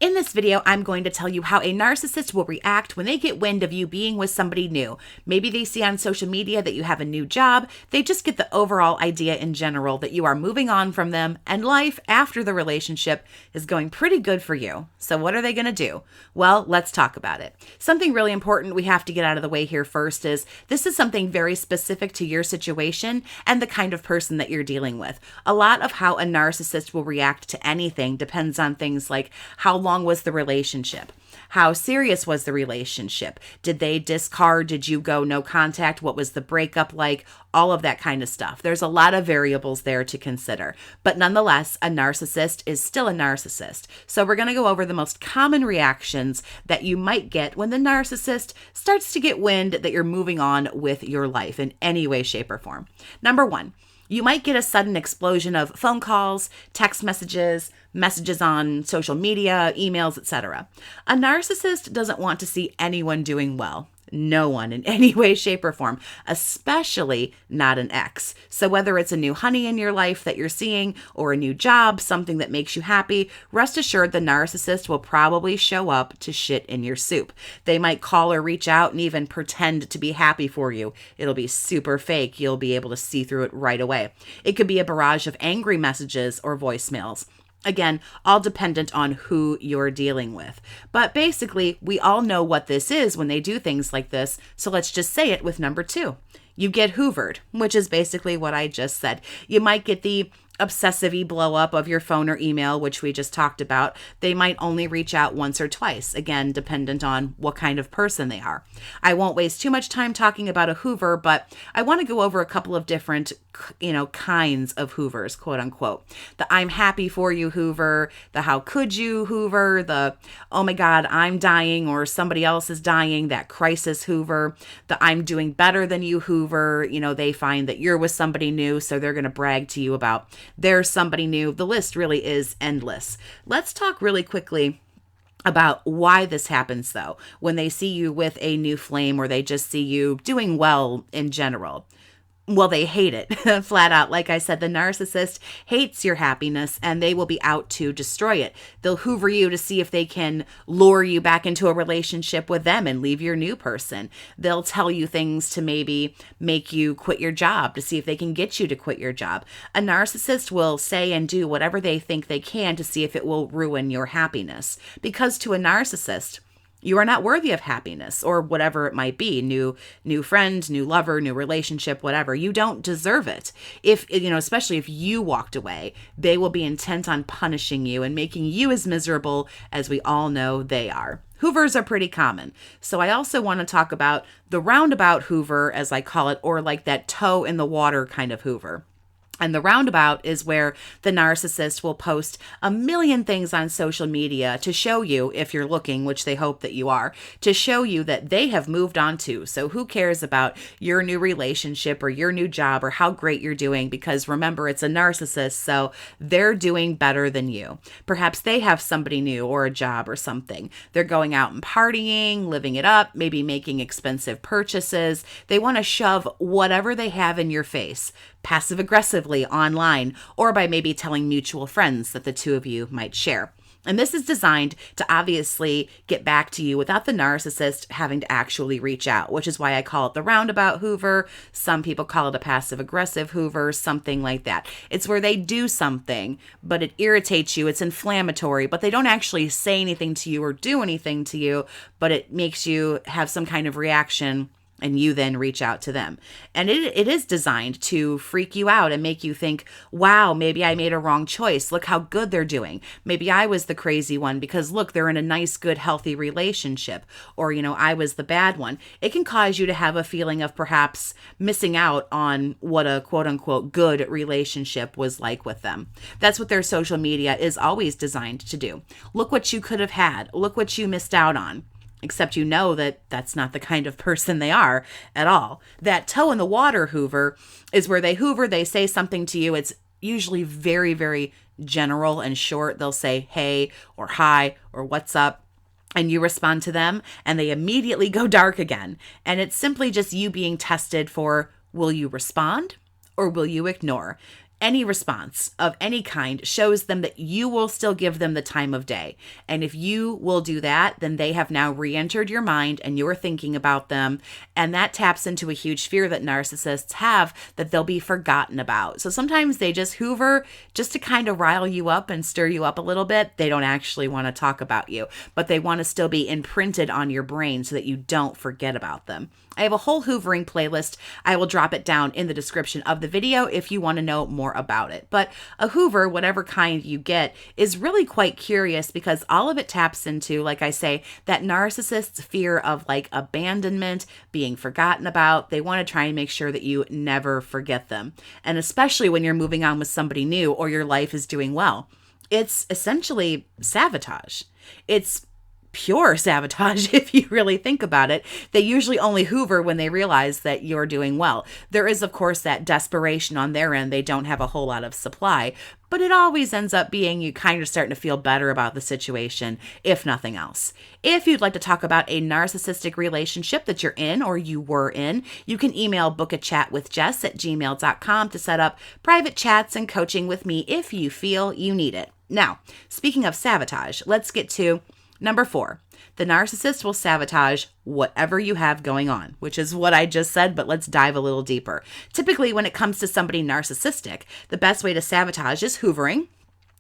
In this video, I'm going to tell you how a narcissist will react when they get wind of you being with somebody new. Maybe they see on social media that you have a new job. They just get the overall idea in general that you are moving on from them and life after the relationship is going pretty good for you. So what are they going to do? Well, let's talk about it. Something really important we have to get out of the way here first is this is something very specific to your situation and the kind of person that you're dealing with. A lot of how a narcissist will react to anything depends on things like how long was the relationship? How serious was the relationship? Did they discard? Did you go no contact? What was the breakup like? All of that kind of stuff. There's a lot of variables there to consider. But nonetheless, a narcissist is still a narcissist. So we're going to go over the most common reactions that you might get when the narcissist starts to get wind that you're moving on with your life in any way, shape, or form. Number one, you might get a sudden explosion of phone calls, text messages on social media, emails, etc. A narcissist doesn't want to see anyone doing well. No one in any way, shape, or form, especially not an ex. So whether it's a new honey in your life that you're seeing or a new job, something that makes you happy, rest assured the narcissist will probably show up to shit in your soup. They might call or reach out and even pretend to be happy for you. It'll be super fake. You'll be able to see through it right away. It could be a barrage of angry messages or voicemails. Again, all dependent on who you're dealing with. But basically, we all know what this is when they do things like this, so let's just say it with number two. You get hoovered, which is basically what I just said. You might get the obsessive blow up of your phone or email, which we just talked about. They might only reach out once or twice, again, dependent on what kind of person they are. I won't waste too much time talking about a hoover, but I want to go over a couple of different, kinds of hoovers, quote unquote. The I'm happy for you hoover, the how could you hoover, the oh my God, I'm dying or somebody else is dying, that crisis hoover, the I'm doing better than you hoover. They find that you're with somebody new, so they're going to brag to you about there's somebody new. The list really is endless. Let's talk really quickly about why this happens, though, when they see you with a new flame or they just see you doing well in general. Well, they hate it flat out. Like I said, the narcissist hates your happiness and they will be out to destroy it. They'll hoover you to see if they can lure you back into a relationship with them and leave your new person. They'll tell you things to maybe make you quit your job to see if they can get you to quit your job. A narcissist will say and do whatever they think they can to see if it will ruin your happiness. Because to a narcissist, you are not worthy of happiness or whatever it might be. New friend, new lover, new relationship, whatever. You don't deserve it. Especially if you walked away, they will be intent on punishing you and making you as miserable as we all know they are. Hoovers are pretty common. So I also want to talk about the roundabout hoover, as I call it, or like that toe in the water kind of hoover. And the roundabout is where the narcissist will post a million things on social media to show you, if you're looking, which they hope that you are, to show you that they have moved on too. So who cares about your new relationship or your new job or how great you're doing? Because remember, it's a narcissist, so they're doing better than you. Perhaps they have somebody new or a job or something. They're going out and partying, living it up, maybe making expensive purchases. They want to shove whatever they have in your face, passive aggressively online, or by maybe telling mutual friends that the two of you might share. And this is designed to obviously get back to you without the narcissist having to actually reach out, which is why I call it the roundabout hoover. Some people call it a passive aggressive hoover, something like that. It's where they do something, but it irritates you. It's inflammatory, but they don't actually say anything to you or do anything to you, but it makes you have some kind of reaction and you then reach out to them. And it is designed to freak you out and make you think, wow, maybe I made a wrong choice. Look how good they're doing. Maybe I was the crazy one because look, they're in a nice, good, healthy relationship. Or, I was the bad one. It can cause you to have a feeling of perhaps missing out on what a quote unquote good relationship was like with them. That's what their social media is always designed to do. Look what you could have had. Look what you missed out on. Except that that's not the kind of person they are at all. That toe in the water hoover is where they hoover, they say something to you. It's usually very, very general and short. They'll say, hey, or hi, or what's up? And you respond to them, and they immediately go dark again. And it's simply just you being tested for, will you respond or will you ignore? Any response of any kind shows them that you will still give them the time of day. And if you will do that, then they have now re-entered your mind and you're thinking about them. And that taps into a huge fear that narcissists have, that they'll be forgotten about. So sometimes they just hoover just to kind of rile you up and stir you up a little bit. They don't actually want to talk about you, but they want to still be imprinted on your brain so that you don't forget about them. I have a whole hoovering playlist. I will drop it down in the description of the video if you want to know more about it. But a hoover, whatever kind you get, is really quite curious because all of it taps into, like I say, that narcissist's fear of like abandonment, being forgotten about. They want to try and make sure that you never forget them. And especially when you're moving on with somebody new or your life is doing well. It's essentially sabotage. It's pure sabotage if you really think about it. They usually only hoover when they realize that you're doing well. There is, of course, that desperation on their end. They don't have a whole lot of supply, but it always ends up being you kind of starting to feel better about the situation, if nothing else. If you'd like to talk about a narcissistic relationship that you're in or you were in, you can email BookAChatWithJess@gmail.com to set up private chats and coaching with me if you feel you need it. Now, speaking of sabotage, let's get to Number 4, the narcissist will sabotage whatever you have going on, which is what I just said, but let's dive a little deeper. Typically, when it comes to somebody narcissistic, the best way to sabotage is hoovering.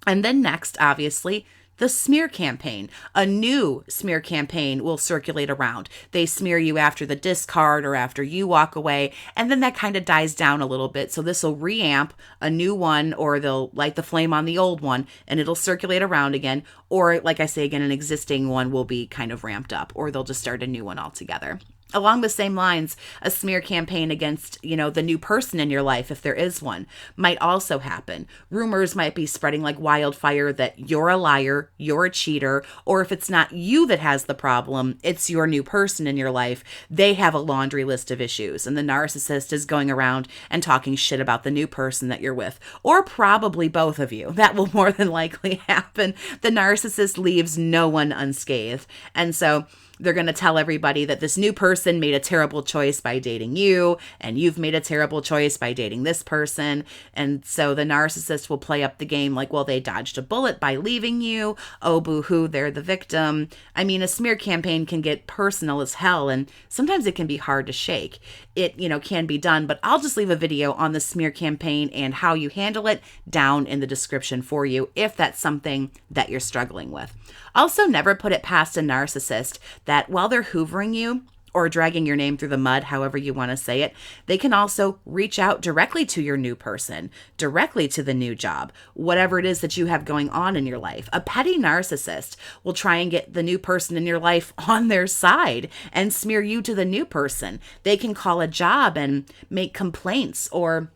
And then next, obviously, the smear campaign. A new smear campaign will circulate around. They smear you after the discard or after you walk away, and then that kind of dies down a little bit. So this will reamp a new one, or they'll light the flame on the old one, and it'll circulate around again. Or, like I say again, an existing one will be kind of ramped up, or they'll just start a new one altogether. Along the same lines, a smear campaign against, the new person in your life, if there is one, might also happen. Rumors might be spreading like wildfire that you're a liar, you're a cheater, or if it's not you that has the problem, it's your new person in your life. They have a laundry list of issues, and the narcissist is going around and talking shit about the new person that you're with, or probably both of you. That will more than likely happen. The narcissist leaves no one unscathed. And so they're going to tell everybody that this new person made a terrible choice by dating you, and you've made a terrible choice by dating this person. And so the narcissist will play up the game like, well, they dodged a bullet by leaving you. Oh, boo-hoo, they're the victim. I mean, a smear campaign can get personal as hell, and sometimes it can be hard to shake. It, can be done, but I'll just leave a video on the smear campaign and how you handle it down in the description for you if that's something that you're struggling with. Also, never put it past a narcissist that while they're hoovering you or dragging your name through the mud, however you want to say it, they can also reach out directly to your new person, directly to the new job, whatever it is that you have going on in your life. A petty narcissist will try and get the new person in your life on their side and smear you to the new person. They can call a job and make complaints or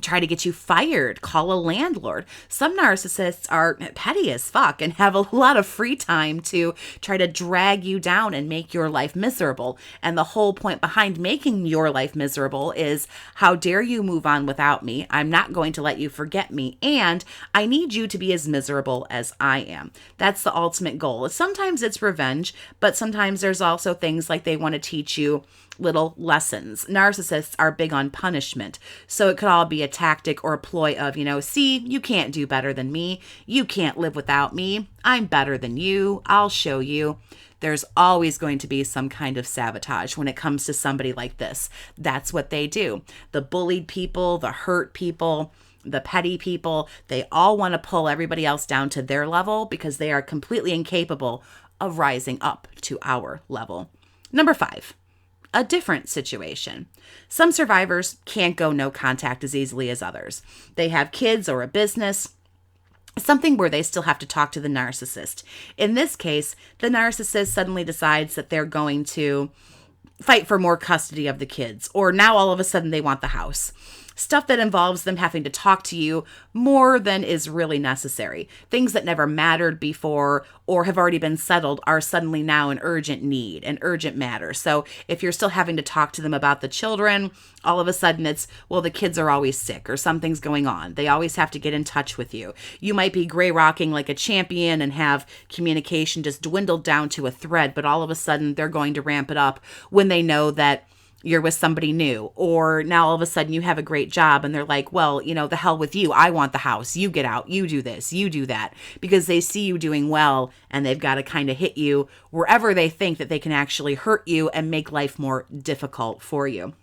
try to get you fired, call a landlord. Some narcissists are petty as fuck and have a lot of free time to try to drag you down and make your life miserable. And the whole point behind making your life miserable is, how dare you move on without me? I'm not going to let you forget me. And I need you to be as miserable as I am. That's the ultimate goal. Sometimes it's revenge, but sometimes there's also things like they want to teach you little lessons. Narcissists are big on punishment. So it could all be a tactic or a ploy of, see, you can't do better than me. You can't live without me. I'm better than you. I'll show you. There's always going to be some kind of sabotage when it comes to somebody like this. That's what they do. The bullied people, the hurt people, the petty people, they all want to pull everybody else down to their level because they are completely incapable of rising up to our level. Number 5. A different situation. Some survivors can't go no contact as easily as others. They have kids or a business, something where they still have to talk to the narcissist. In this case, the narcissist suddenly decides that they're going to fight for more custody of the kids, or now all of a sudden they want the house. Stuff that involves them having to talk to you more than is really necessary. Things that never mattered before or have already been settled are suddenly now an urgent need, an urgent matter. So if you're still having to talk to them about the children, all of a sudden it's, well, the kids are always sick or something's going on. They always have to get in touch with you. You might be gray rocking like a champion and have communication just dwindled down to a thread, but all of a sudden they're going to ramp it up when they know that you're with somebody new, or now all of a sudden you have a great job and they're like, well, the hell with you. I want the house. You get out. You do this. You do that, because they see you doing well and they've got to kind of hit you wherever they think that they can actually hurt you and make life more difficult for you.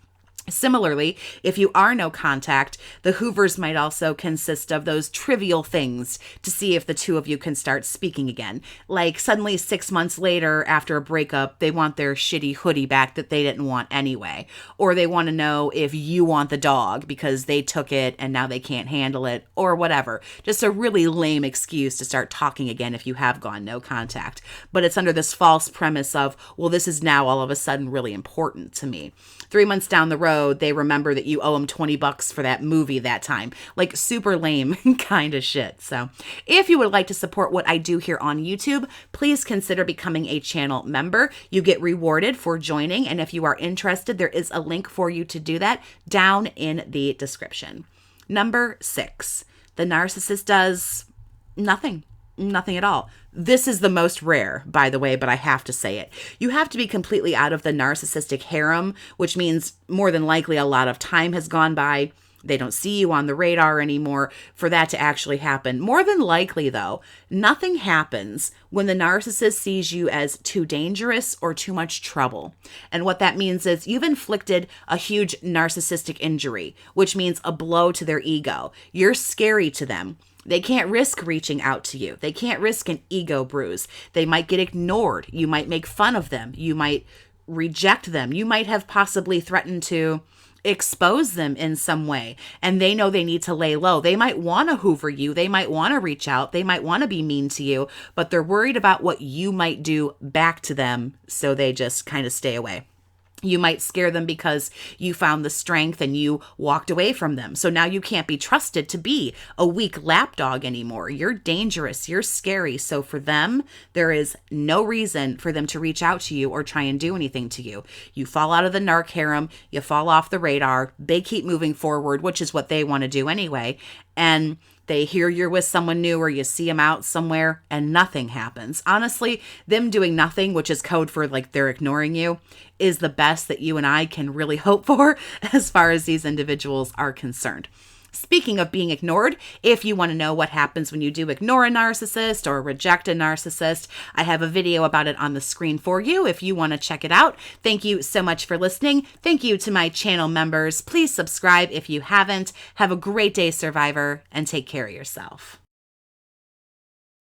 Similarly, if you are no contact, the hoovers might also consist of those trivial things to see if the two of you can start speaking again. Like suddenly 6 months later after a breakup, they want their shitty hoodie back that they didn't want anyway. Or they want to know if you want the dog because they took it and now they can't handle it, or whatever. Just a really lame excuse to start talking again if you have gone no contact. But it's under this false premise of, well, this is now all of a sudden really important to me. 3 months down the road, they remember that you owe them $20 for that movie that time. Like super lame kind of shit. So if you would like to support what I do here on YouTube, please consider becoming a channel member. You get rewarded for joining. And if you are interested, there is a link for you to do that down in the description. Number 6, the narcissist does nothing. Nothing at all. This is the most rare, by the way, but I have to say it. You have to be completely out of the narcissistic harem, which means more than likely a lot of time has gone by. They don't see you on the radar anymore for that to actually happen. More than likely, though, nothing happens when the narcissist sees you as too dangerous or too much trouble. And what that means is you've inflicted a huge narcissistic injury, which means a blow to their ego. You're scary to them. They can't risk reaching out to you. They can't risk an ego bruise. They might get ignored. You might make fun of them. You might reject them. You might have possibly threatened to expose them in some way. And they know they need to lay low. They might want to hoover you. They might want to reach out. They might want to be mean to you, but they're worried about what you might do back to them. So they just kind of stay away. You might scare them because you found the strength and you walked away from them. So now you can't be trusted to be a weak lapdog anymore. You're dangerous. You're scary. So for them, there is no reason for them to reach out to you or try and do anything to you. You fall out of the narc harem. You fall off the radar. They keep moving forward, which is what they want to do anyway. And they hear you're with someone new or you see them out somewhere and nothing happens. Honestly, them doing nothing, which is code for like they're ignoring you, is the best that you and I can really hope for as far as these individuals are concerned. Speaking of being ignored, if you want to know what happens when you do ignore a narcissist or reject a narcissist, I have a video about it on the screen for you if you want to check it out. Thank you so much for listening. Thank you to my channel members. Please subscribe if you haven't. Have a great day, survivor, and take care of yourself.